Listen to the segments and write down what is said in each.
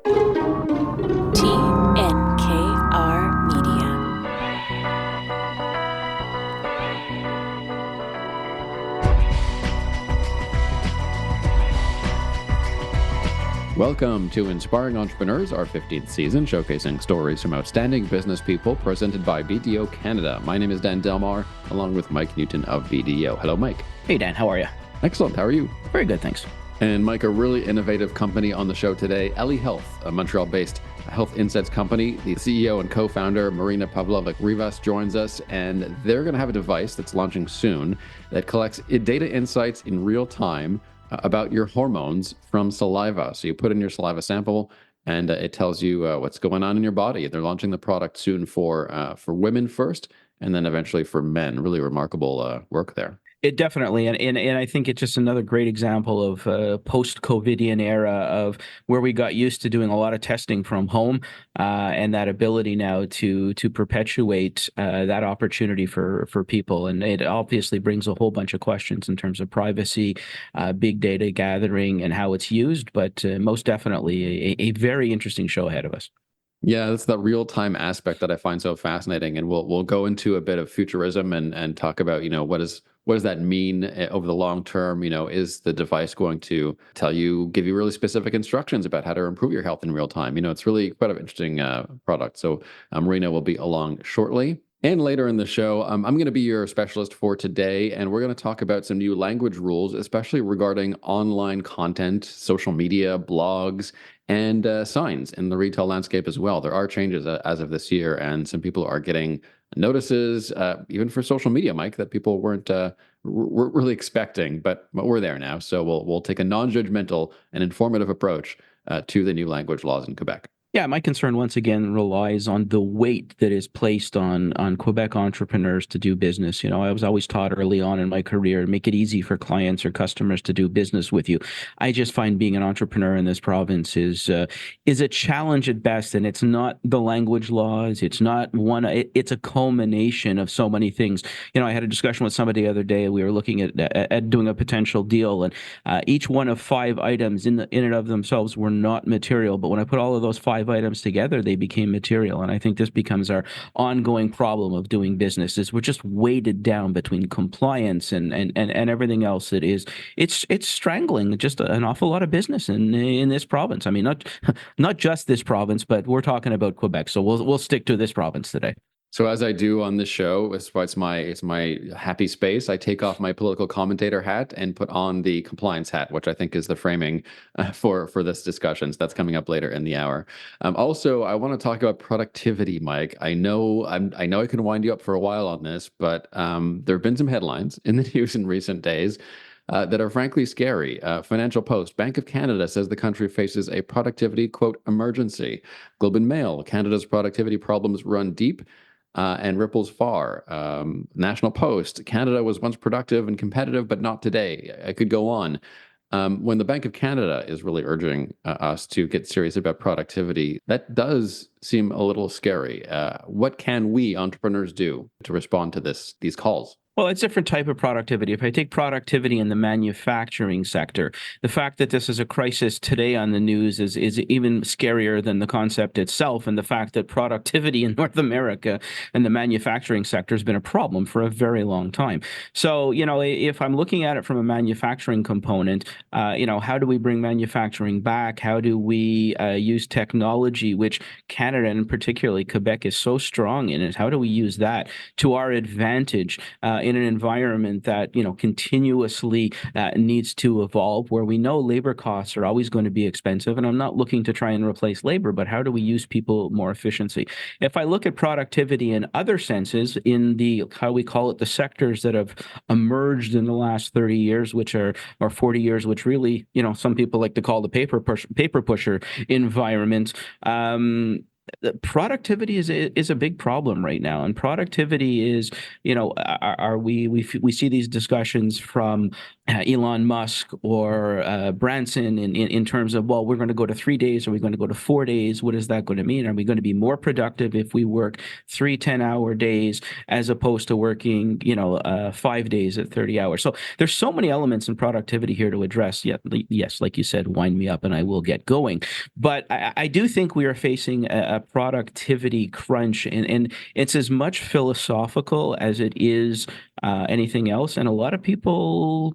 TNKR Media. Welcome to Inspiring Entrepreneurs, our 15th season, showcasing stories from outstanding business people, presented by BDO Canada. My name is Dan Delmar, along with Mike Newton of BDO. Hello, Mike. Hey, Dan. How are you? Excellent. How are you? Very good, thanks. And Mike, a really innovative company on the show today, Eli Health, a Montreal-based health insights company. The CEO and co-founder, Marina Pavlovic Rivas, joins us, and they're going to have a device that's launching soon that collects data insights in real time about your hormones from saliva. So you put in your saliva sample, and it tells you what's going on in your body. They're launching the product soon for women first, and then eventually for men. Really remarkable work there. It definitely, and I think it's just another great example of post-COVIDian era of where we got used to doing a lot of testing from home, and that ability now to perpetuate that opportunity for people. And it obviously brings a whole bunch of questions in terms of privacy, big data gathering, and how it's used. But most definitely a very interesting show ahead of us. Yeah, that's the real-time aspect that I find so fascinating, and we'll go into a bit of futurism and talk about, what does that mean over the long term? Is the device going to give you really specific instructions about how to improve your health in real time? It's really quite an interesting product. So Marina will be along shortly. And later in the show, I'm going to be your specialist for today, and we're going to talk about some new language rules, especially regarding online content, social media, blogs, and signs in the retail landscape as well. There are changes as of this year, and some people are getting notices, even for social media, Mike, that people weren't really expecting, but we're there now. So we'll take a non-judgmental and informative approach to the new language laws in Quebec. Yeah, my concern once again relies on the weight that is placed on Quebec entrepreneurs to do business. I was always taught early on in my career, make it easy for clients or customers to do business with you. I just find being an entrepreneur in this province is a challenge at best, and it's not the language laws. It's not one. It's a culmination of so many things. I had a discussion with somebody the other day. We were looking at doing a potential deal, and each one of 5 items in and of themselves were not material. But when I put all of those 5 items together, they became material. And I think this becomes our ongoing problem of doing business is we're just weighted down between compliance and everything else that is. It's strangling just an awful lot of business in this province. I mean, not just this province, but we're talking about Quebec. So we'll stick to this province today. So as I do on this show, it's my happy space. I take off my political commentator hat and put on the compliance hat, which I think is the framing for this discussion. So that's coming up later in the hour. Also, I want to talk about productivity, Mike. I know I can wind you up for a while on this, but there have been some headlines in the news in recent days that are frankly scary. Financial Post, Bank of Canada says the country faces a productivity, quote, emergency. Globe and Mail, Canada's productivity problems run deep. And ripples far. National Post, Canada was once productive and competitive, but not today. I could go on. When the Bank of Canada is really urging us to get serious about productivity, that does seem a little scary. What can we entrepreneurs do to respond to these calls? Well, it's a different type of productivity. If I take productivity in the manufacturing sector, the fact that this is a crisis today on the news is even scarier than the concept itself. And the fact that productivity in North America and the manufacturing sector has been a problem for a very long time. So, if I'm looking at it from a manufacturing component, how do we bring manufacturing back? How do we use technology, which Canada and particularly Quebec is so strong in it? How do we use that to our advantage? In an environment that continuously needs to evolve, where we know labor costs are always going to be expensive. And I'm not looking to try and replace labor, but how do we use people more efficiency? If I look at productivity in other senses, in the how we call it the sectors that have emerged in the last 30 years, or 40 years, which really some people like to call the paper pusher environment. Productivity is a big problem right now, and productivity is, we see these discussions from Elon Musk or Branson in terms of, well, we're going to go to 3 days. Are we going to go to 4 days? What is that going to mean? Are we going to be more productive if we work 3 10-hour days as opposed to working, 5 days at 30 hours? So there's so many elements in productivity here to address. Yet, yes, like you said, wind me up and I will get going. But I do think we are facing a productivity crunch, and it's as much philosophical as it is anything else. And a lot of people,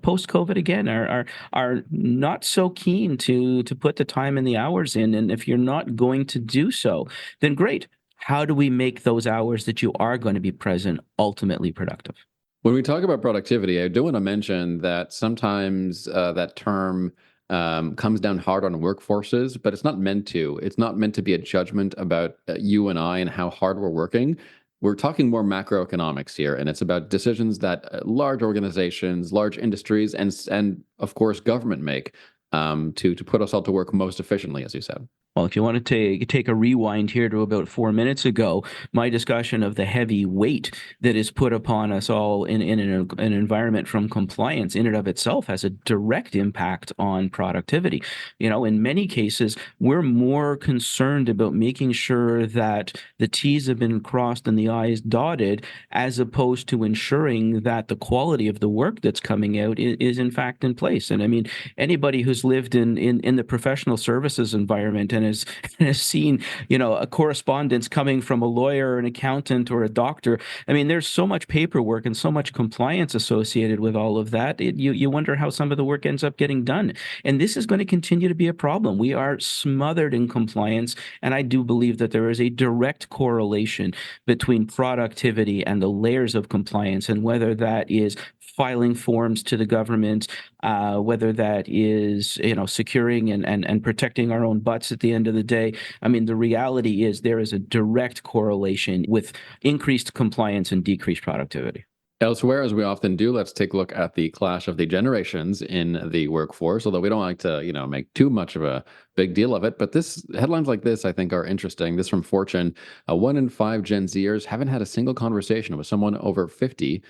post COVID again, are not so keen to put the time and the hours in. And if you're not going to do so, then great. How do we make those hours that you are going to be present ultimately productive? When we talk about productivity, I do want to mention that sometimes that term comes down hard on workforces, but it's not meant to. It's not meant to be a judgment about you and I and how hard we're working. We're talking more macroeconomics here, and it's about decisions that large organizations, large industries, and of course government make to put us all to work most efficiently, as you said. Well, if you want to take a rewind here to about 4 minutes ago, my discussion of the heavy weight that is put upon us all in an environment from compliance in and of itself has a direct impact on productivity. In many cases, we're more concerned about making sure that the T's have been crossed and the I's dotted, as opposed to ensuring that the quality of the work that's coming out is in fact in place. And I mean, anybody who's lived in the professional services environment and has seen, a correspondence coming from a lawyer, an accountant, or a doctor. I mean, there's so much paperwork and so much compliance associated with all of that. You wonder how some of the work ends up getting done. And this is going to continue to be a problem. We are smothered in compliance. And I do believe that there is a direct correlation between productivity and the layers of compliance, and whether that is filing forms to the government, whether that is, securing and protecting our own butts at the end of the day. I mean, the reality is there is a direct correlation with increased compliance and decreased productivity. Elsewhere, as we often do, let's take a look at the clash of the generations in the workforce, although we don't like to, make too much of a big deal of it. But headlines like this, I think, are interesting. This from Fortune: 1 in 5 Gen Zers haven't had a single conversation with someone over 50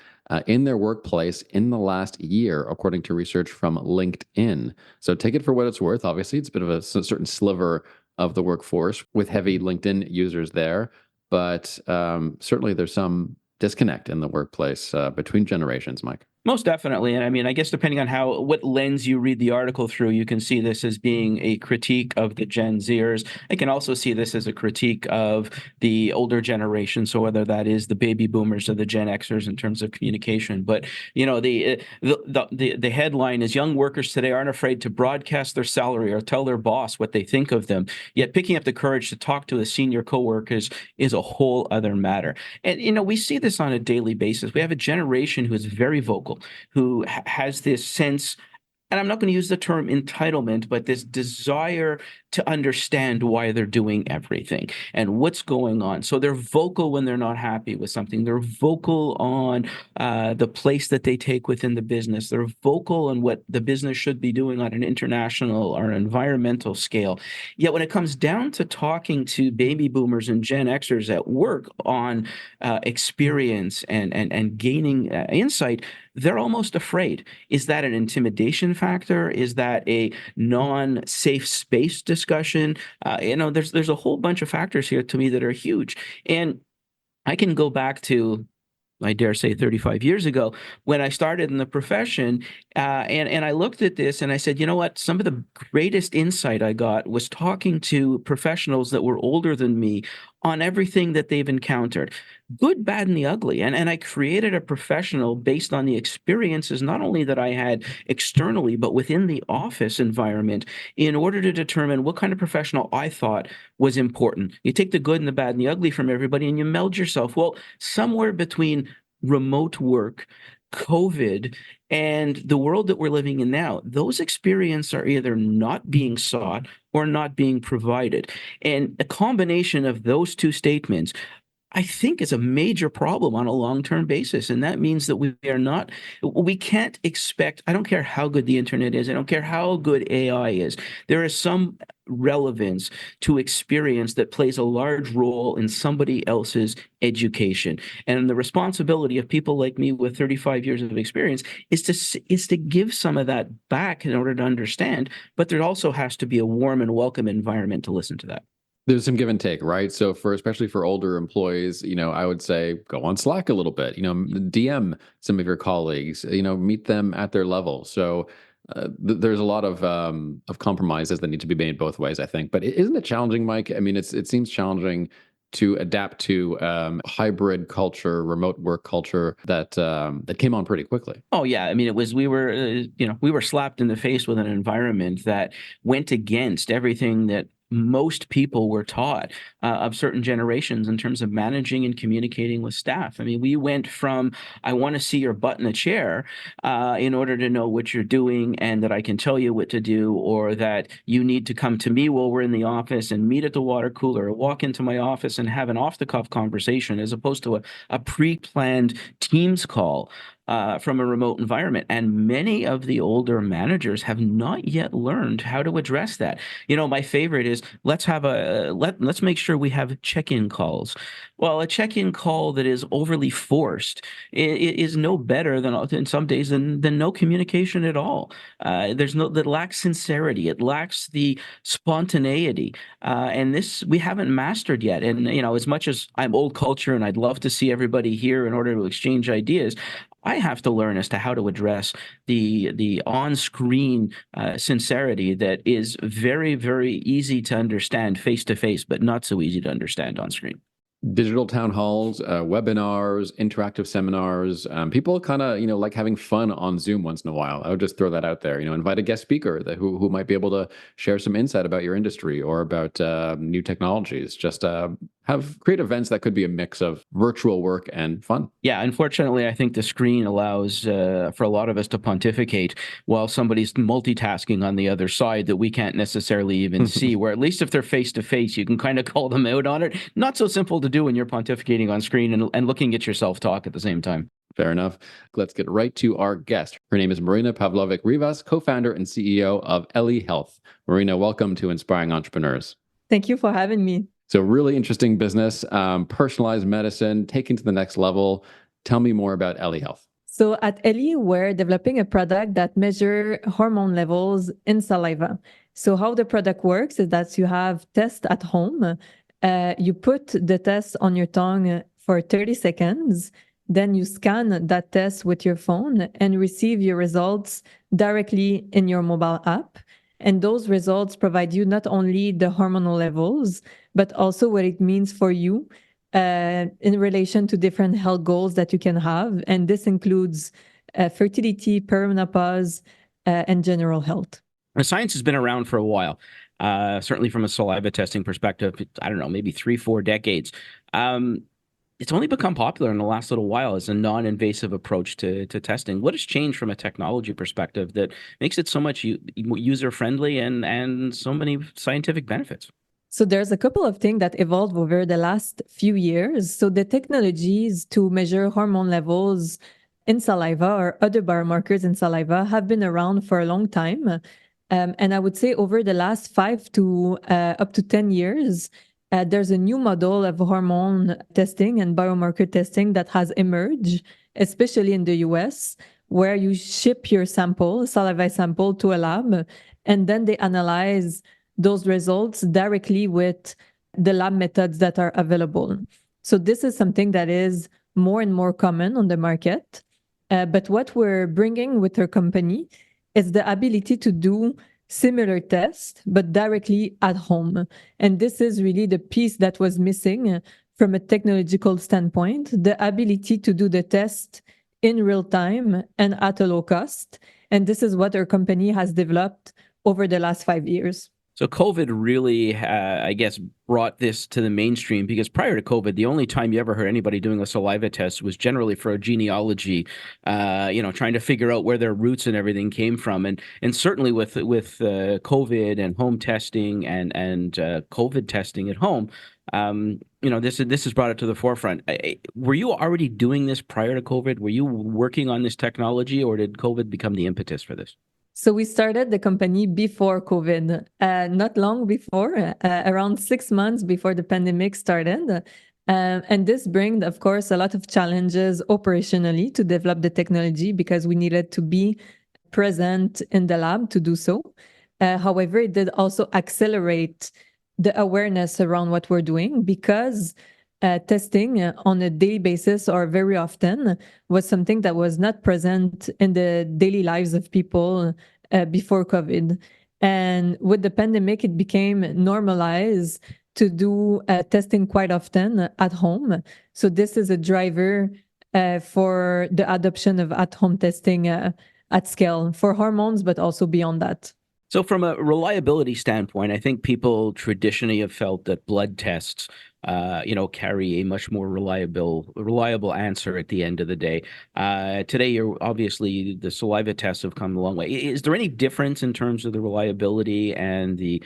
in their workplace in the last year, according to research from LinkedIn. So take it for what it's worth. Obviously, it's a bit of a certain sliver of the workforce with heavy LinkedIn users there. But certainly there's some disconnect in the workplace between generations, Mike. Most definitely. And I mean, I guess depending on what lens you read the article through, you can see this as being a critique of the Gen Zers. I can also see this as a critique of the older generation. So whether that is the baby boomers or the Gen Xers in terms of communication. But, the headline is: young workers today aren't afraid to broadcast their salary or tell their boss what they think of them. Yet picking up the courage to talk to the senior coworkers is a whole other matter. And, we see this on a daily basis. We have a generation who is very vocal, who has this sense, and I'm not going to use the term entitlement, but this desire to understand why they're doing everything and what's going on. So they're vocal when they're not happy with something. They're vocal on the place that they take within the business. They're vocal on what the business should be doing on an international or an environmental scale. Yet when it comes down to talking to baby boomers and Gen Xers at work on experience and gaining insight, they're almost afraid. Is that an intimidation factor? Is that a non-safe space discussion? There's a whole bunch of factors here to me that are huge. And I can go back to, I dare say, 35 years ago when I started in the profession, and I looked at this and I said, you know what? Some of the greatest insight I got was talking to professionals that were older than me on everything that they've encountered, good, bad, and the ugly. And I created a professional based on the experiences, not only that I had externally, but within the office environment, in order to determine what kind of professional I thought was important. You take the good and the bad and the ugly from everybody and you meld yourself. Well, somewhere between remote work, COVID, and the world that we're living in now, those experiences are either not being sought or not being provided. And a combination of those two statements, I think, is a major problem on a long-term basis. And that means that we can't expect, I don't care how good the internet is, I don't care how good AI is, there is some relevance to experience that plays a large role in somebody else's education. And the responsibility of people like me with 35 years of experience is to give some of that back in order to understand, but there also has to be a warm and welcome environment to listen to that. There's some give and take, right? So especially for older employees, I would say go on Slack a little bit, DM some of your colleagues, meet them at their level. So there's a lot of compromises that need to be made both ways, I think. But isn't it challenging, Mike? I mean, it seems challenging to adapt to hybrid culture, remote work culture that came on pretty quickly. Oh yeah, I mean we were slapped in the face with an environment that went against everything that most people were taught of certain generations in terms of managing and communicating with staff. I mean, we went from I want to see your butt in a chair in order to know what you're doing and that I can tell you what to do, or that you need to come to me while we're in the office and meet at the water cooler, or walk into my office and have an off-the-cuff conversation, as opposed to a pre-planned Teams call from a remote environment. And many of the older managers have not yet learned how to address that. My favorite is let's make sure we have check-in calls. Well, a check-in call that is overly forced is no better than in some days than no communication at all. That lacks sincerity. It lacks the spontaneity, and this we haven't mastered yet. And as much as I'm old culture and I'd love to see everybody here in order to exchange ideas, I have to learn as to how to address the on-screen sincerity that is very, very easy to understand face to face, but not so easy to understand on screen. Digital town halls, webinars, interactive seminars. People kind of, like having fun on Zoom once in a while. I would just throw that out there. Invite a guest speaker who might be able to share some insight about your industry or about new technologies. Just create events that could be a mix of virtual work and fun. Yeah, unfortunately, I think the screen allows for a lot of us to pontificate while somebody's multitasking on the other side that we can't necessarily even see, where at least if they're face to face, you can kind of call them out on it. Not so simple to do when you're pontificating on screen and looking at yourself talk at the same time. Fair enough. Let's get right to our guest. Her name is Marina Pavlovic Rivas, co-founder and CEO of Eli Health. Marina, welcome to Inspiring Entrepreneurs. Thank you for having me. So really interesting business, personalized medicine, taken to the next level. Tell me more about Eli Health. So at Eli, we're developing a product that measures hormone levels in saliva. So how the product works is that you have tests at home. You put the test on your tongue for 30 seconds. Then you scan that test with your phone and receive your results directly in your mobile app. And those results provide you not only the hormonal levels, but also what it means for you in relation to different health goals that you can have. And this includes fertility, perimenopause, and general health. The science has been around for a while, certainly from a saliva testing perspective. I don't know, maybe 3-4 decades. It's only become popular in the last little while as a non-invasive approach to testing. What has changed from a technology perspective that makes it so much user-friendly and so many scientific benefits? So there's a couple of things that evolved over the last few years. So the technologies to measure hormone levels in saliva or other biomarkers in saliva have been around for a long time. And I would say over the last 5 to up to 10 years, there's a new model of hormone testing and biomarker testing that has emerged, especially in the US, where you ship your sample, saliva sample, to a lab, and then they analyze those results directly with the lab methods that are available. So this is something that is more and more common on the market. But what we're bringing with our company is the ability to do similar tests, but directly at home. And this is really the piece that was missing from a technological standpoint, the ability to do the test in real time and at a low cost. And this is what our company has developed over the last 5 years. So COVID really, I guess, brought this to the mainstream, because prior to COVID, the only time you ever heard anybody doing a saliva test was generally for a genealogy, trying to figure out where their roots and everything came from. And certainly with COVID and home testing and COVID testing at home, this has brought it to the forefront. Were you already doing this prior to COVID? Were you working on this technology, or did COVID become the impetus for this? So we started the company before COVID, not long before, around 6 months before the pandemic started. And this brings, of course, a lot of challenges operationally to develop the technology because we needed to be present in the lab to do so. However, it did also accelerate the awareness around what we're doing because testing on a daily basis or very often was something that was not present in the daily lives of people before COVID. And with the pandemic, it became normalized to do testing quite often at home. So this is a driver for the adoption of at-home testing at scale for hormones, but also beyond that. So from a reliability standpoint, I think people traditionally have felt that blood tests, carry a much more reliable answer at the end of the day. Today, obviously the saliva tests have come a long way. Is there any difference in terms of the reliability and the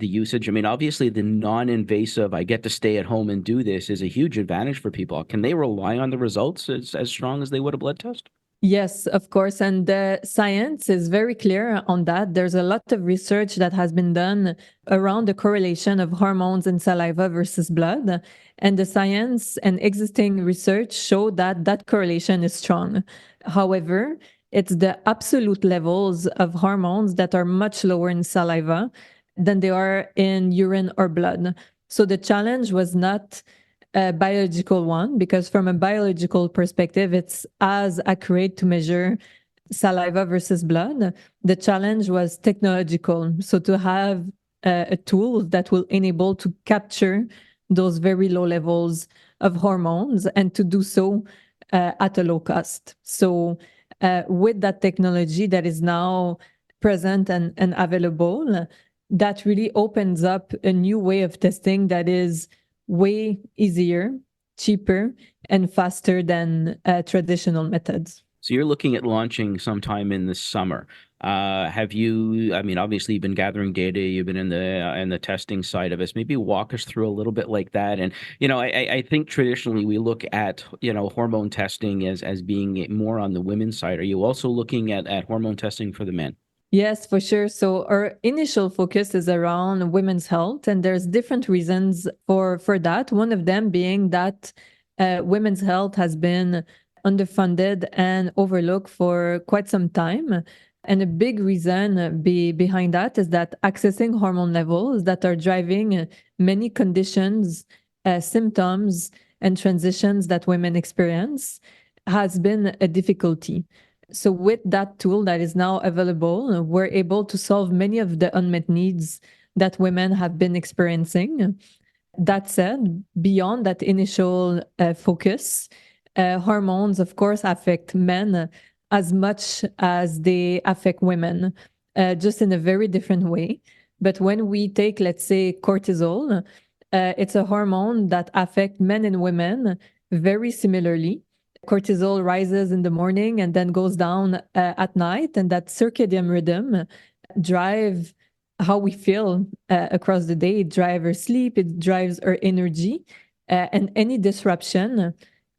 usage? I mean, obviously the non-invasive, I get to stay at home and do this, is a huge advantage for people. Can they rely on the results as strong as they would a blood test? Yes, of course. And the science is very clear on that. There's a lot of research that has been done around the correlation of hormones in saliva versus blood. And the science and existing research show that that correlation is strong. However, it's the absolute levels of hormones that are much lower in saliva than they are in urine or blood. So the challenge was not a biological one, because from a biological perspective, it's as accurate to measure saliva versus blood. The challenge was technological. So to have a tool that will enable to capture those very low levels of hormones and to do so at a low cost. So with that technology that is now present and available, that really opens up a new way of testing that is way easier, cheaper, and faster than traditional methods. So you're looking at launching sometime in the summer. Have you? I mean, obviously you've been gathering data. You've been in the testing side of it. Maybe walk us through a little bit like that. And I think traditionally we look at hormone testing as being more on the women's side. Are you also looking at hormone testing for the men? Yes, for sure. So our initial focus is around women's health, and there's different reasons for that. One of them being that women's health has been underfunded and overlooked for quite some time. And a big reason behind that is that accessing hormone levels that are driving many conditions, symptoms, and transitions that women experience has been a difficulty. So with that tool that is now available, we're able to solve many of the unmet needs that women have been experiencing. That said, beyond that initial focus, hormones, of course, affect men as much as they affect women, just in a very different way. But when we take, let's say, cortisol, it's a hormone that affects men and women very similarly. Cortisol rises in the morning and then goes down at night, and that circadian rhythm drive how we feel across the day. It drives our sleep, it drives our energy, and any disruption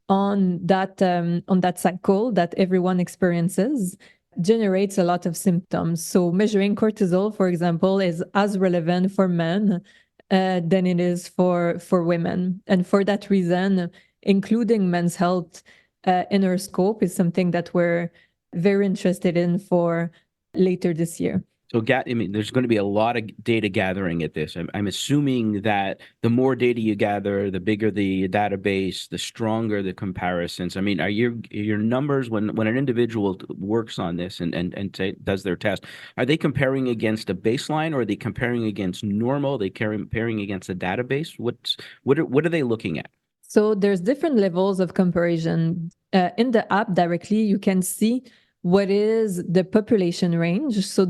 on that cycle that everyone experiences generates a lot of symptoms. So measuring cortisol, for example, is as relevant for men than it is for women. And for that reason, including men's health in our scope is something that we're very interested in for later this year. So, there's going to be a lot of data gathering at this. I'm assuming that the more data you gather, the bigger the database, the stronger the comparisons. I mean, are your numbers when an individual works on this and does their test, are they comparing against a baseline, or are they comparing against normal? Are they comparing against a database? What are they looking at? So there's different levels of comparison. In the app directly, you can see what is the population range. So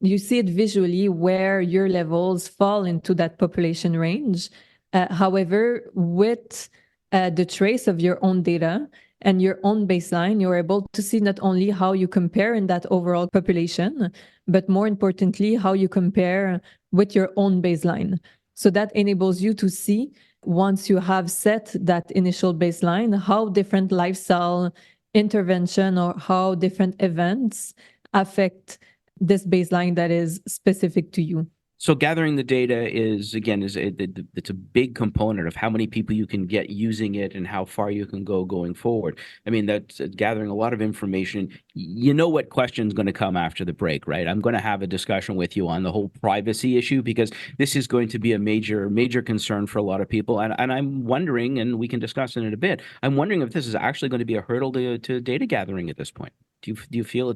you see it visually where your levels fall into that population range. However, with the trace of your own data and your own baseline, you're able to see not only how you compare in that overall population, but more importantly, how you compare with your own baseline. So that enables you to see, once you have set that initial baseline, how different lifestyle intervention or how different events affect this baseline that is specific to you. So gathering the data it's a big component of how many people you can get using it and how far you can go going forward. I mean, that's gathering a lot of information. You know what question's going to come after the break, right? I'm going to have a discussion with you on the whole privacy issue, because this is going to be a major concern for a lot of people. And I'm wondering, and we can discuss it in a bit, I'm wondering if this is actually going to be a hurdle to data gathering at this point. Do you feel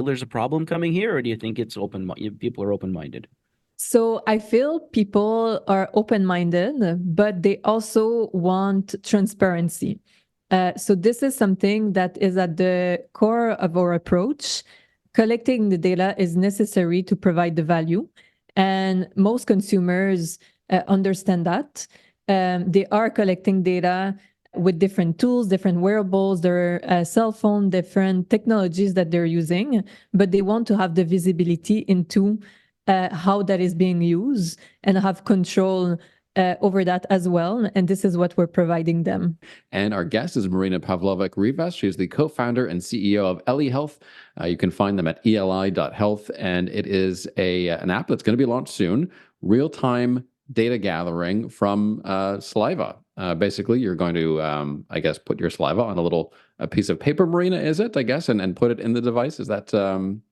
there's a problem coming here, or do you think it's people are open-minded? So I feel people are open-minded, but they also want transparency. So this is something that is at the core of our approach. Collecting the data is necessary to provide the value, and most consumers understand that. They are collecting data with different tools, different wearables, their cell phone, different technologies that they're using, but they want to have the visibility into how that is being used and have control over that as well. And this is what we're providing them. And our guest is Marina Pavlovic Rivas. She is the co-founder and CEO of Eli Health. You can find them at eli.health. And it is an app that's going to be launched soon, real-time data gathering from saliva. Basically, you're going to, put your saliva on a piece of paper, Marina, is it, and put it in the device? Is that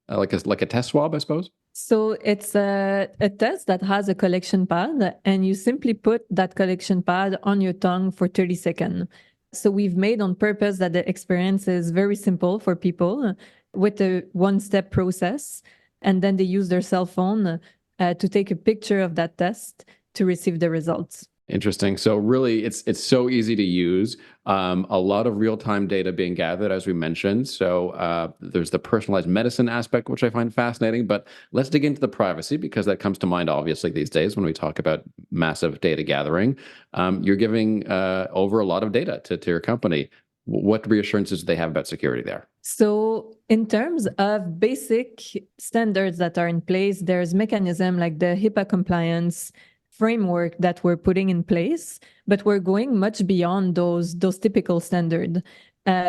like a test swab, I suppose? So it's a test that has a collection pad, and you simply put that collection pad on your tongue for 30 seconds. So we've made on purpose that the experience is very simple for people with a one-step process, and then they use their cell phone to take a picture of that test to receive the results. Interesting. So really, it's so easy to use. A lot of real-time data being gathered, as we mentioned. So there's the personalized medicine aspect, which I find fascinating. But let's dig into the privacy, because that comes to mind, obviously, these days when we talk about massive data gathering. You're giving over a lot of data to your company. What reassurances do they have about security there? So in terms of basic standards that are in place, there's mechanism like the HIPAA compliance framework that we're putting in place, but we're going much beyond those typical standards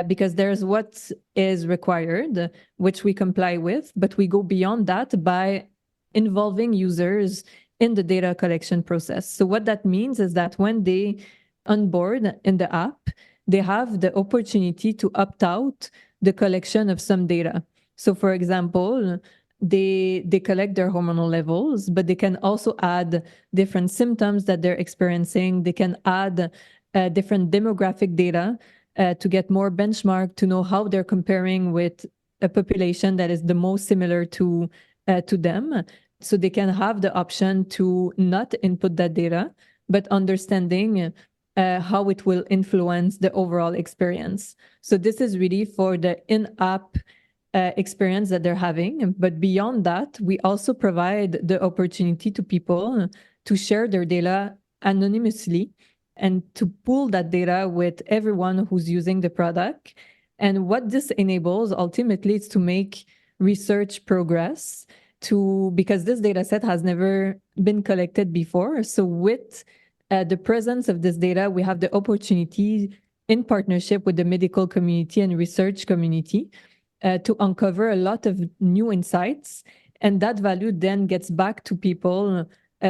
because there's what is required, which we comply with, but we go beyond that by involving users in the data collection process. So what that means is that when they onboard in the app, they have the opportunity to opt out the collection of some data. So for example, they collect their hormonal levels, but they can also add different symptoms that they're experiencing. They can add different demographic data to get more benchmark, to know how they're comparing with a population that is the most similar to them. So they can have the option to not input that data, but understanding how it will influence the overall experience. So this is really for the in-app experience that they're having. But beyond that, we also provide the opportunity to people to share their data anonymously and to pool that data with everyone who's using the product. And what this enables ultimately is to make research progress because this data set has never been collected before. So with the presence of this data, we have the opportunity in partnership with the medical community and research community to uncover a lot of new insights. And that value then gets back to people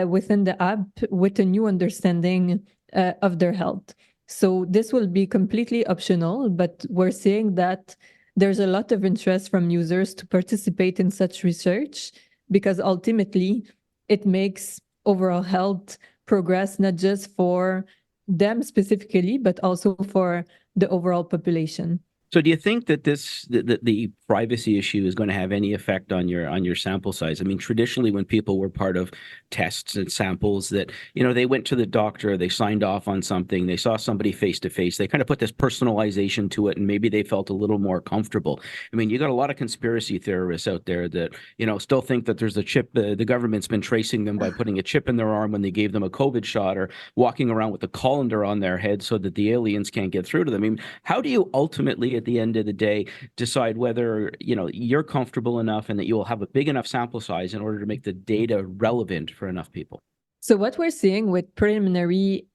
within the app with a new understanding of their health. So this will be completely optional, but we're seeing that there's a lot of interest from users to participate in such research because ultimately it makes overall health progress, not just for them specifically, but also for the overall population. So do you think that the privacy issue is going to have any effect on your sample size? I mean, traditionally, when people were part of tests and samples that, they went to the doctor, they signed off on something, they saw somebody face to face, they kind of put this personalization to it, and maybe they felt a little more comfortable. I mean, you got a lot of conspiracy theorists out there that, still think that there's a chip, the government's been tracing them by putting a chip in their arm when they gave them a COVID shot, or walking around with a colander on their head so that the aliens can't get through to them. I mean, how do you ultimately, at the end of the day, decide whether you're comfortable enough and that you will have a big enough sample size in order to make the data relevant for enough people? So what we're seeing with preliminary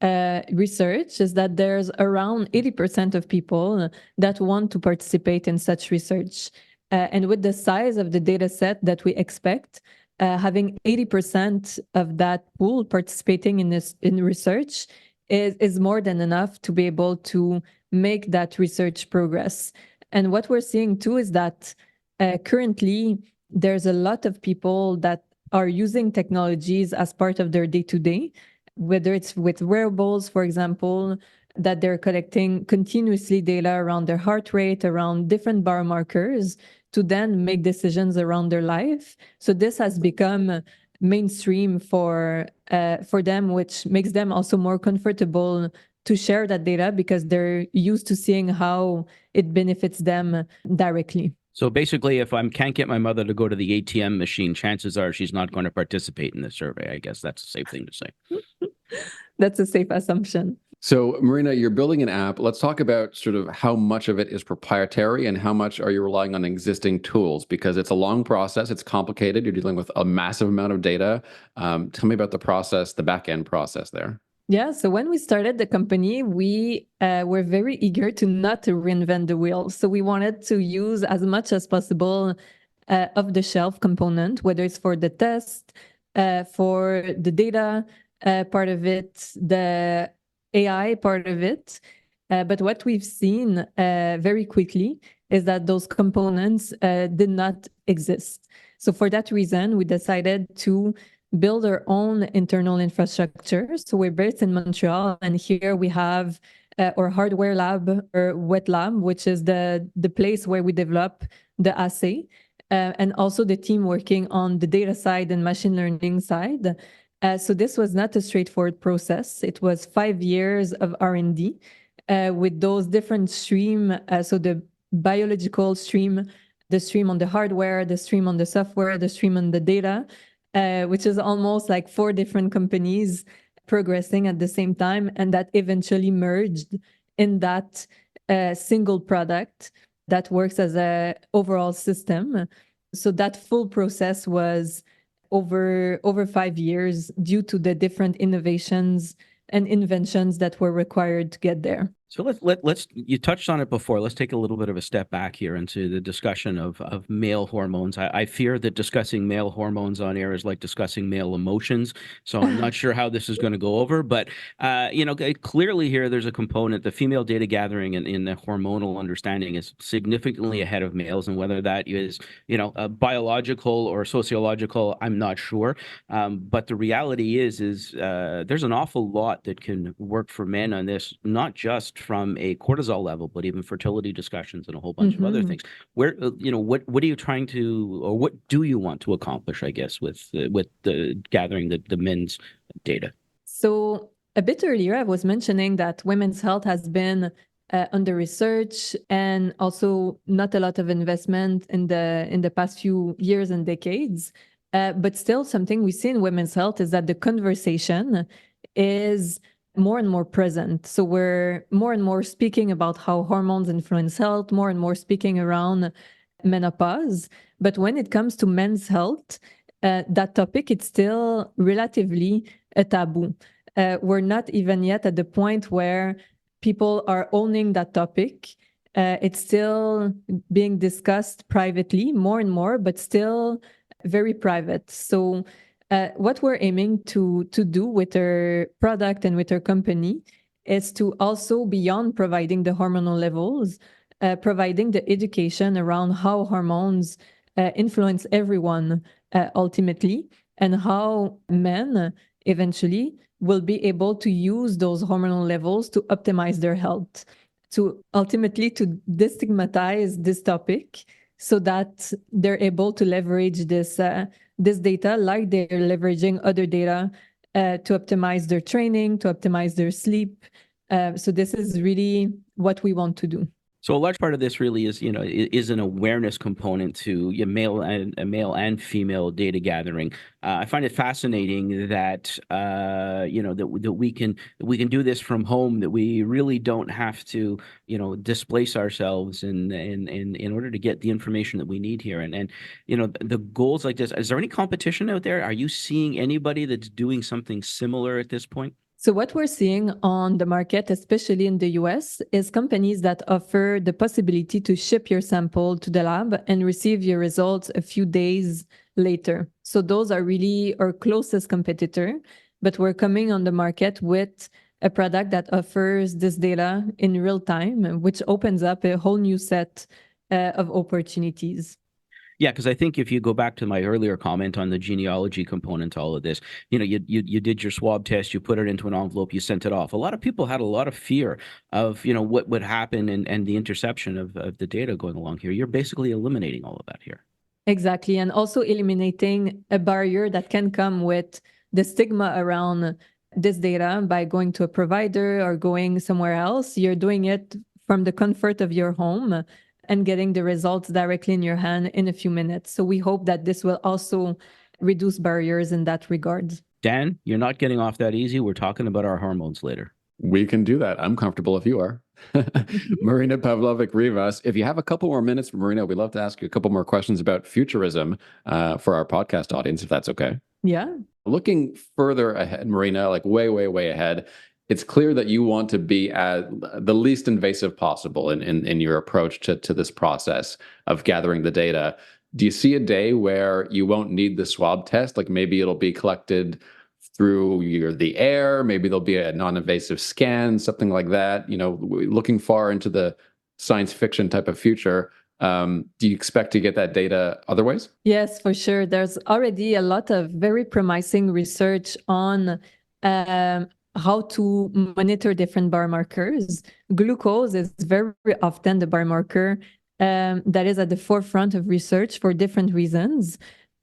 research is that there's around 80% of people that want to participate in such research. And with the size of the data set that we expect, having 80% of that pool participating in research is more than enough to be able to make that research progress. And what we're seeing too is that currently there's a lot of people that are using technologies as part of their day-to-day, whether it's with wearables, for example, that they're collecting continuously data around their heart rate, around different biomarkers, to then make decisions around their life. So this has become mainstream for them, which makes them also more comfortable to share that data because they're used to seeing how it benefits them directly. So basically, if I can't get my mother to go to the ATM machine, chances are she's not going to participate in the survey. I guess that's a safe thing to say. That's a safe assumption. So, Marina, you're building an app. Let's talk about sort of how much of it is proprietary and how much are you relying on existing tools? Because it's a long process. It's complicated. You're dealing with a massive amount of data. Tell me about the process, the back-end process there. Yeah, so when we started the company, we were very eager to not to reinvent the wheel. So we wanted to use as much as possible off-the-shelf component, whether it's for the test, for the data part of it, the AI part of it. But what we've seen very quickly is that those components did not exist. So for that reason, we decided to build our own internal infrastructure. So we're based in Montreal, and here we have our hardware lab or wet lab, which is the place where we develop the assay, and also the team working on the data side and machine learning side. So this was not a straightforward process. It was 5 years of R&D with those different streams. So the biological stream, the stream on the hardware, the stream on the software, the stream on the data, which is almost like 4 different companies progressing at the same time, and that eventually merged in that single product that works as an overall system. So that full process was over 5 years due to the different innovations and inventions that were required to get there. So let's you touched on it before. Let's take a little bit of a step back here into the discussion of male hormones. I fear that discussing male hormones on air is like discussing male emotions. So I'm not sure how this is going to go over, but clearly here there's a component. The female data gathering in the hormonal understanding is significantly ahead of males, and whether that is biological or sociological, I'm not sure. But the reality is there's an awful lot that can work for men on this, not just from a cortisol level, but even fertility discussions and a whole bunch of other things. Where what are you trying to, or what do you want to accomplish, I guess, with the gathering the men's data? So a bit earlier, I was mentioning that women's health has been under research and also not a lot of investment in the past few years and decades. But still, something we see in women's health is that the conversation is more and more present. So we're more and more speaking about how hormones influence health, more and more speaking around menopause. But when it comes to men's health, that topic, it's still relatively a taboo. We're not even yet at the point where people are owning that topic. It's still being discussed privately more and more, but still very private. So what we're aiming to do with our product and with our company is to also, beyond providing the hormonal levels, providing the education around how hormones influence everyone ultimately, and how men eventually will be able to use those hormonal levels to optimize their health, to ultimately to destigmatize this topic so that they're able to leverage this data like they're leveraging other data to optimize their training, to optimize their sleep. So this is really what we want to do. So a large part of this really is an awareness component to male and female data gathering. I find it fascinating that that we can do this from home, that we really don't have to displace ourselves in order to get the information that we need here. And the goals like this. Is there any competition out there? Are you seeing anybody that's doing something similar at this point? So what we're seeing on the market, especially in the US, is companies that offer the possibility to ship your sample to the lab and receive your results a few days later. So those are really our closest competitor, but we're coming on the market with a product that offers this data in real time, which opens up a whole new set of opportunities. Yeah, because I think if you go back to my earlier comment on the genealogy component to all of this, you did your swab test, you put it into an envelope, you sent it off. A lot of people had a lot of fear of, what would happen and the interception of the data going along here. You're basically eliminating all of that here. Exactly. And also eliminating a barrier that can come with the stigma around this data by going to a provider or going somewhere else. You're doing it from the comfort of your home and getting the results directly in your hand in a few minutes. So we hope that this will also reduce barriers in that regard. Dan, you're not getting off that easy. We're talking about our hormones later. We can do that. I'm comfortable if you are. Marina Pavlovic Rivas, if you have a couple more minutes, Marina, we'd love to ask you a couple more questions about futurism for our podcast audience, if that's okay. Yeah. Looking further ahead, Marina, like way, way, way ahead, it's clear that you want to be the least invasive possible in your approach to this process of gathering the data. Do you see a day where you won't need the swab test? Like maybe it'll be collected through the air, maybe there'll be a non-invasive scan, something like that. Looking far into the science fiction type of future, do you expect to get that data other ways? Yes, for sure. There's already a lot of very promising research on how to monitor different biomarkers. Glucose is very often the biomarker that is at the forefront of research for different reasons.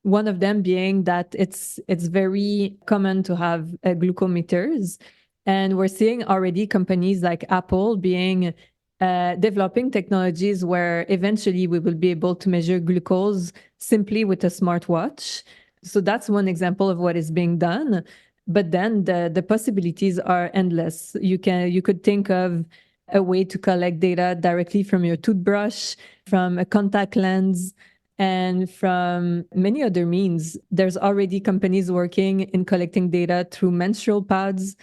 One of them being that it's very common to have glucometers. And we're seeing already companies like Apple being developing technologies where eventually we will be able to measure glucose simply with a smartwatch. So that's one example of what is being done. But then the possibilities are endless. You could think of a way to collect data directly from your toothbrush, from a contact lens, and from many other means. There's already companies working in collecting data through menstrual pads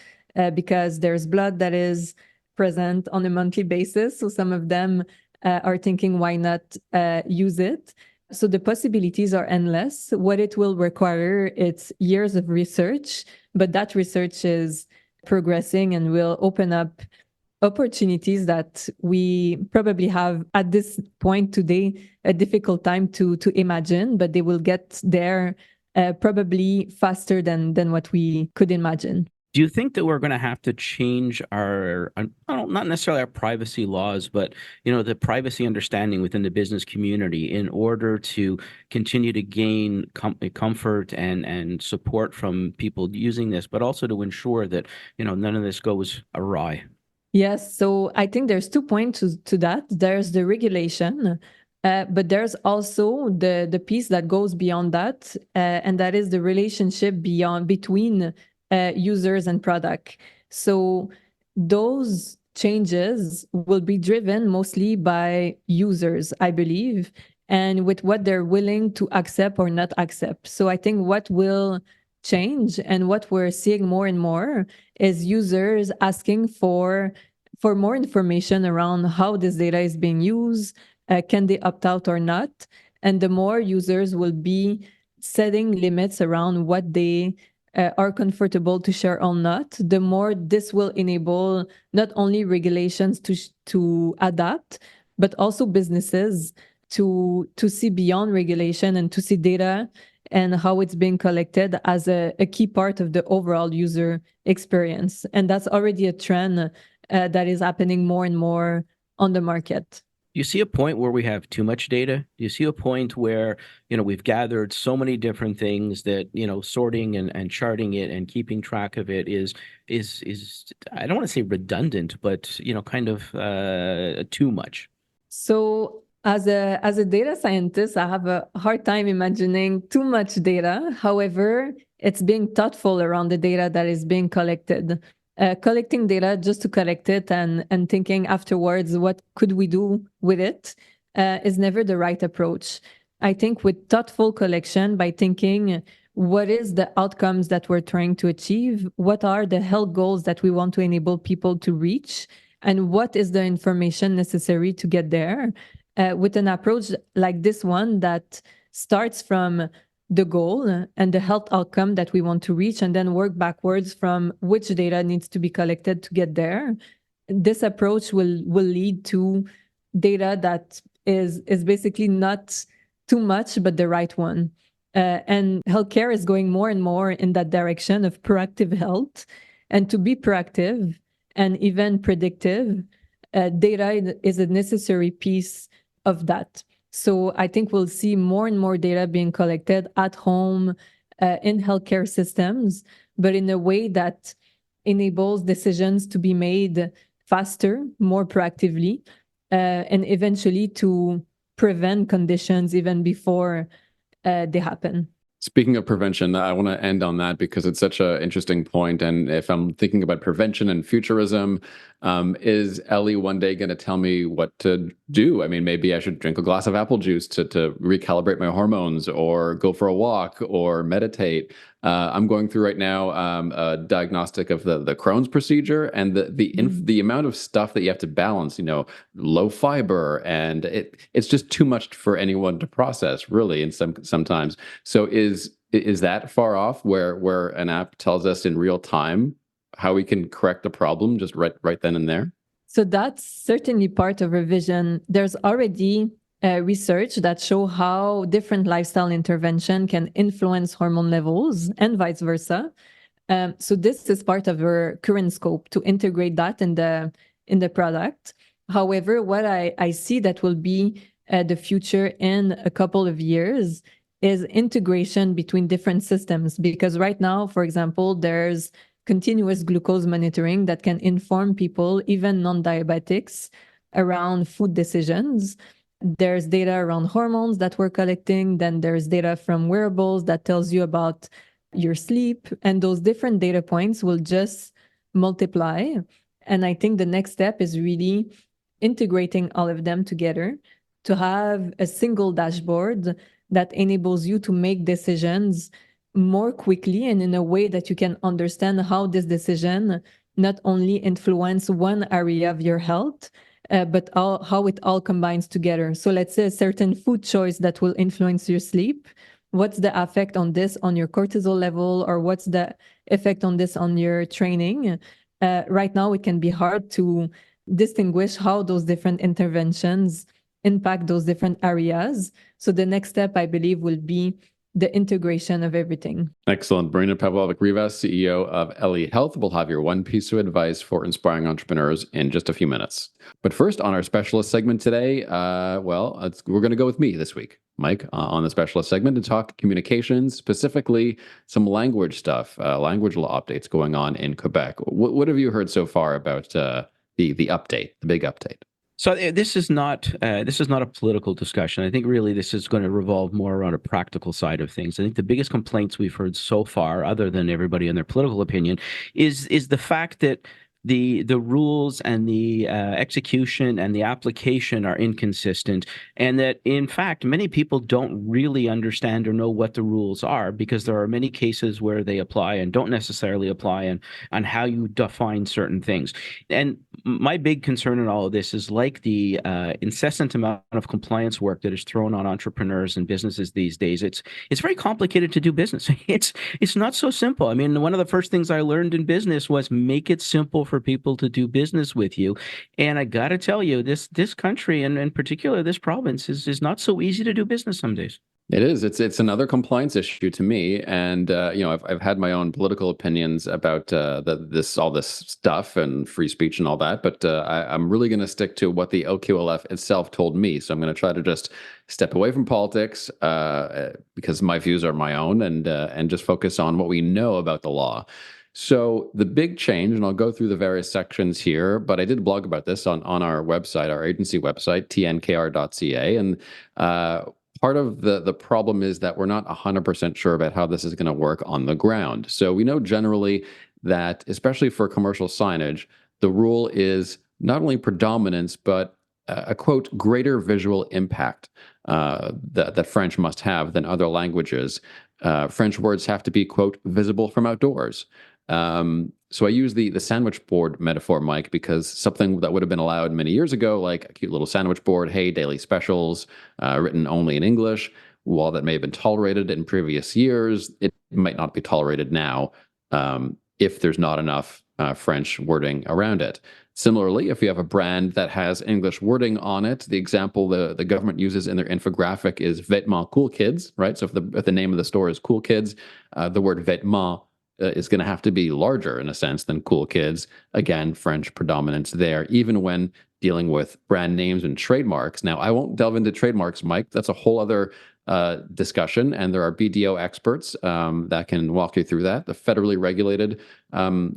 because there's blood that is present on a monthly basis. So some of them are thinking, why not use it? So the possibilities are endless. What it will require, it's years of research, but that research is progressing and will open up opportunities that we probably have at this point today a difficult time to imagine, but they will get there probably faster than what we could imagine. Do you think that we're going to have to change our, not necessarily our privacy laws, but, the privacy understanding within the business community in order to continue to gain comfort and support from people using this, but also to ensure that, none of this goes awry? Yes. So I think there's 2 points to that. There's the regulation, but there's also the piece that goes beyond that, and that is the relationship between users and product. So those changes will be driven mostly by users, I believe, and with what they're willing to accept or not accept. So I think what will change and what we're seeing more and more is users asking for more information around how this data is being used, can they opt out or not? And the more users will be setting limits around what they are comfortable to share or not, the more this will enable not only regulations to adapt, but also businesses to see beyond regulation and to see data and how it's being collected as a key part of the overall user experience. And that's already a trend that is happening more and more on the market. Do you see a point where we have too much data? Do you see a point where, we've gathered so many different things that, sorting and charting it and keeping track of it is I don't want to say redundant, but, kind of too much? So as a data scientist, I have a hard time imagining too much data. However, it's being thoughtful around the data that is being collected. Collecting data just to collect it and thinking afterwards, what could we do with it, is never the right approach. I think with thoughtful collection, by thinking what is the outcomes that we're trying to achieve, what are the health goals that we want to enable people to reach, and what is the information necessary to get there, with an approach like this one that starts from the goal and the health outcome that we want to reach, and then work backwards from which data needs to be collected to get there. This approach will lead to data that is basically not too much, but the right one. And healthcare is going more and more in that direction of proactive health. And to be proactive and even predictive, data is a necessary piece of that. So I think we'll see more and more data being collected at home, in healthcare systems, but in a way that enables decisions to be made faster, more proactively, and eventually to prevent conditions even before they happen. Speaking of prevention, I want to end on that because it's such an interesting point. And if I'm thinking about prevention and futurism, is Ellie one day going to tell me what to do? I mean, maybe I should drink a glass of apple juice to recalibrate my hormones, or go for a walk, or meditate. I'm going through right now a diagnostic of the Crohn's procedure, and the amount of stuff that you have to balance. Low fiber, and it's just too much for anyone to process, really. And sometimes, so is that far off where an app tells us in real time how we can correct the problem just right then and there? So that's certainly part of our vision. There's already research that show how different lifestyle intervention can influence hormone levels and vice versa. So this is part of our current scope to integrate that in the product. However, what I see that will be the future in a couple of years is integration between different systems. Because right now, for example, there's continuous glucose monitoring that can inform people, even non-diabetics, around food decisions. There's data around hormones that we're collecting. Then there's data from wearables that tells you about your sleep. And those different data points will just multiply. And I think the next step is really integrating all of them together to have a single dashboard that enables you to make decisions more quickly and in a way that you can understand how this decision not only influence one area of your health, but how it all combines together. So let's say a certain food choice that will influence your sleep. What's the effect on this on your cortisol level, or what's the effect on this on your training? Right now, it can be hard to distinguish how those different interventions impact those different areas. So the next step, I believe, will be the integration of everything. Excellent. Marina Pavlovic Rivas, CEO of Eli Health, will have your one piece of advice for inspiring entrepreneurs in just a few minutes. But first, on our specialist segment today, we're going to go with me this week, Mike, on the specialist segment, to talk communications, specifically some language stuff, language law updates going on in Quebec. What have you heard so far about the update, the big update? So this is not a political discussion. I think really this is going to revolve more around a practical side of things. I think the biggest complaints we've heard so far, other than everybody and their political opinion, is the fact that the rules and the execution and the application are inconsistent, and that in fact many people don't really understand or know what the rules are, because there are many cases where they apply and don't necessarily apply, and on how you define certain things. And my big concern in all of this is, like the incessant amount of compliance work that is thrown on entrepreneurs and businesses these days. It's very complicated to do business. It's not so simple. I mean, one of the first things I learned in business was make it simple for people to do business with you. And I got to tell you, this country, and in particular this province, is not so easy to do business some days. It is. It's another compliance issue to me, and I've had my own political opinions about all this stuff and free speech and all that. But I'm really going to stick to what the OQLF itself told me. So I'm going to try to just step away from politics because my views are my own, and just focus on what we know about the law. So the big change, and I'll go through the various sections here, but I did blog about this on our website, our agency website, tnkr.ca, and part of the problem is that we're not 100% sure about how this is going to work on the ground. So we know generally that, especially for commercial signage, the rule is not only predominance, but a quote, greater visual impact that French must have than other languages. French words have to be, quote, visible from outdoors. So I use the sandwich board metaphor, Mike, because something that would have been allowed many years ago, like a cute little sandwich board, hey, daily specials, written only in English, while that may have been tolerated in previous years, it might not be tolerated now if there's not enough French wording around it. Similarly, if you have a brand that has English wording on it, the example the government uses in their infographic is Vêtements Cool Kids, right? So if the name of the store is Cool Kids, the word vêtements is going to have to be larger in a sense than Cool Kids. Again, French predominance there, even when dealing with brand names and trademarks. Now, I won't delve into trademarks, Mike. That's a whole other discussion, and there are BDO experts that can walk you through that. The federally regulated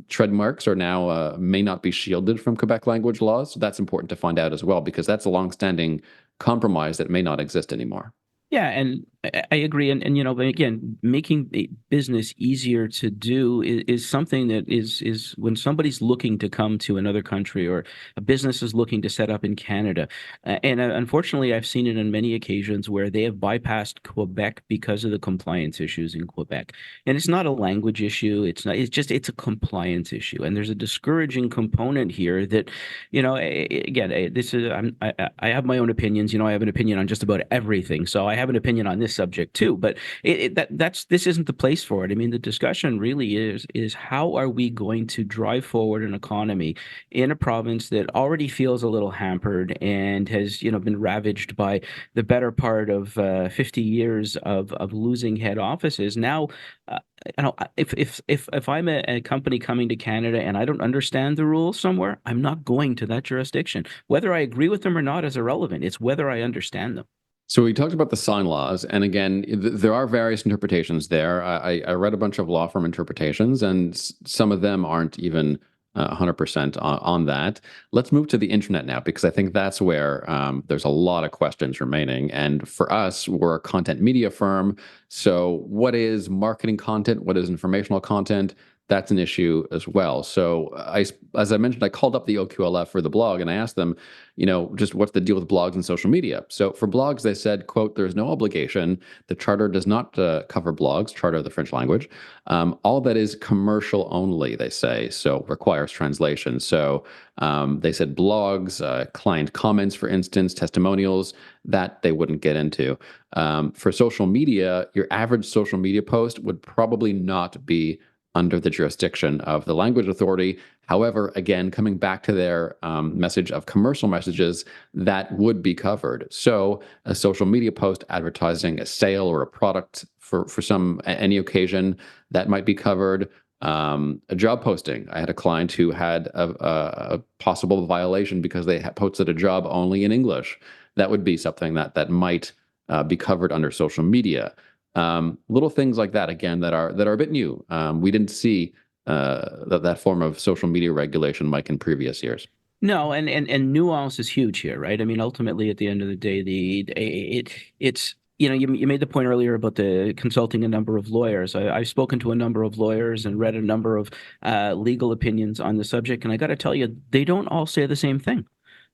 trademarks are now may not be shielded from Quebec language laws, so that's important to find out as well, because that's a longstanding compromise that may not exist anymore. Yeah, and I agree. And but again, making business easier to do is something that is when somebody's looking to come to another country or a business is looking to set up in Canada. And unfortunately, I've seen it on many occasions where they have bypassed Quebec because of the compliance issues in Quebec. And it's not a language issue. It's not. It's a compliance issue. And there's a discouraging component here that, again, this is I have my own opinions. I have an opinion on just about everything. So I have an opinion on this subject too, but this isn't the place for it. I mean, the discussion really is how are we going to drive forward an economy in a province that already feels a little hampered and has been ravaged by the better part of 50 years of losing head offices. Now, if I'm a company coming to Canada and I don't understand the rules somewhere, I'm not going to that jurisdiction. Whether I agree with them or not is irrelevant. It's whether I understand them. So we talked about the sign laws, and again, there are various interpretations there. I read a bunch of law firm interpretations, and some of them aren't even 100% on that. Let's move to the internet now, because I think that's where there's a lot of questions remaining. And for us, we're a content media firm. So what is marketing content? What is informational content? That's an issue as well. So as I mentioned, I called up the OQLF for the blog and I asked them, just what's the deal with blogs and social media? So for blogs, they said, quote, there's no obligation. The charter does not cover blogs, charter of the French language. All that is commercial only, they say, so requires translation. So they said blogs, client comments, for instance, testimonials, that they wouldn't get into. For social media, your average social media post would probably not be under the jurisdiction of the language authority. However, again, coming back to their message of commercial messages, that would be covered. So a social media post advertising a sale or a product for any occasion, that might be covered. A job posting. I had a client who had a possible violation because they had posted a job only in English. That would be something that might be covered under social media. Little things like that, again, that are a bit new. We didn't see that form of social media regulation, Mike, in previous years. No, and nuance is huge here, right? I mean, ultimately, at the end of the day, it's you made the point earlier about the consulting a number of lawyers. I've spoken to a number of lawyers and read a number of legal opinions on the subject, and I got to tell you, they don't all say the same thing.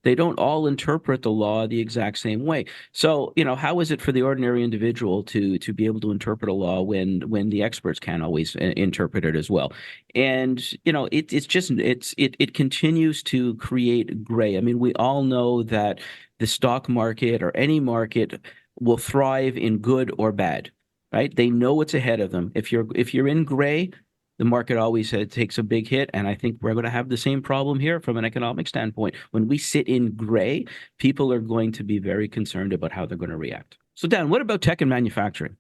They don't all interpret the law the exact same way. So, how is it for the ordinary individual to be able to interpret a law when the experts can't always interpret it as well? And, it continues to create gray. I mean, we all know that the stock market or any market will thrive in good or bad, right? They know what's ahead of them. If you're in gray, the market always takes a big hit, and I think we're going to have the same problem here from an economic standpoint. When we sit in gray, people are going to be very concerned about how they're going to react. So, Dan, what about tech and manufacturing?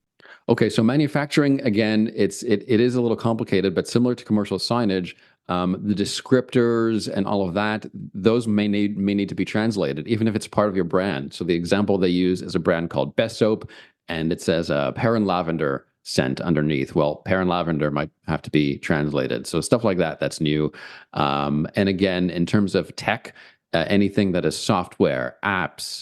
Okay, so manufacturing, again, it is a little complicated, but similar to commercial signage, the descriptors and all of that, those may need to be translated, even if it's part of your brand. So the example they use is a brand called Best Soap, and it says pear and lavender scent underneath. Well, pear and lavender might have to be translated. So stuff like that, that's new. And again, in terms of tech, anything that is software, apps,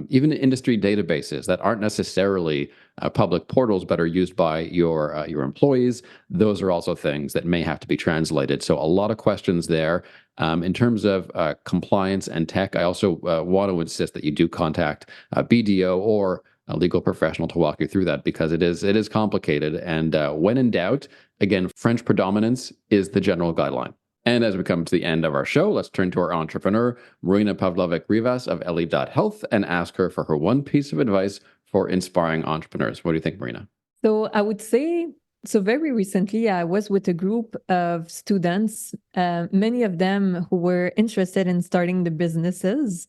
even industry databases that aren't necessarily public portals but are used by your employees, those are also things that may have to be translated. So a lot of questions there. In terms of compliance and tech, I also want to insist that you do contact BDO or a legal professional to walk you through that, because it is complicated. And when in doubt, again, French predominance is the general guideline. And as we come to the end of our show, let's turn to our entrepreneur, Marina Pavlovic Rivas of Eli Health, and ask her for her one piece of advice for inspiring entrepreneurs. What do you think, Marina? So I would say, so very recently, I was with a group of students, many of them who were interested in starting the businesses,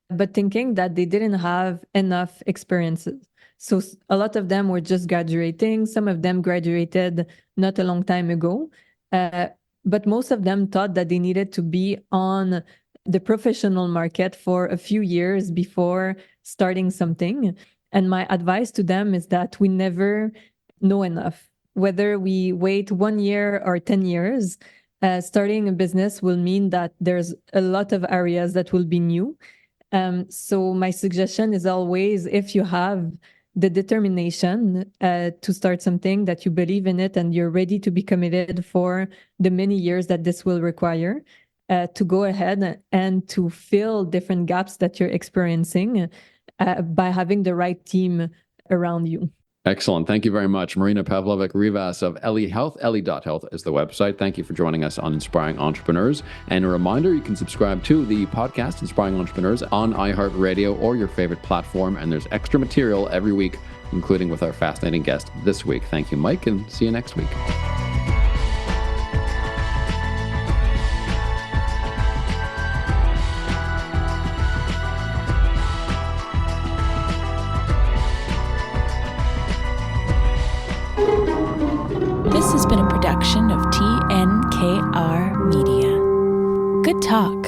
but thinking that they didn't have enough experiences. So a lot of them were just graduating. Some of them graduated not a long time ago. But most of them thought that they needed to be on the professional market for a few years before starting something. And my advice to them is that we never know enough. Whether we wait 1 year or 10 years, starting a business will mean that there's a lot of areas that will be new. So my suggestion is always, if you have the determination to start something, that you believe in it and you're ready to be committed for the many years that this will require, to go ahead and to fill different gaps that you're experiencing by having the right team around you. Excellent. Thank you very much. Marina Pavlovic Rivas of Eli Health. Eli.health is the website. Thank you for joining us on Inspiring Entrepreneurs. And a reminder, you can subscribe to the podcast Inspiring Entrepreneurs on iHeartRadio or your favorite platform. And there's extra material every week, including with our fascinating guest this week. Thank you, Mike, and see you next week. This has been a production of TNKR Media. Good talk.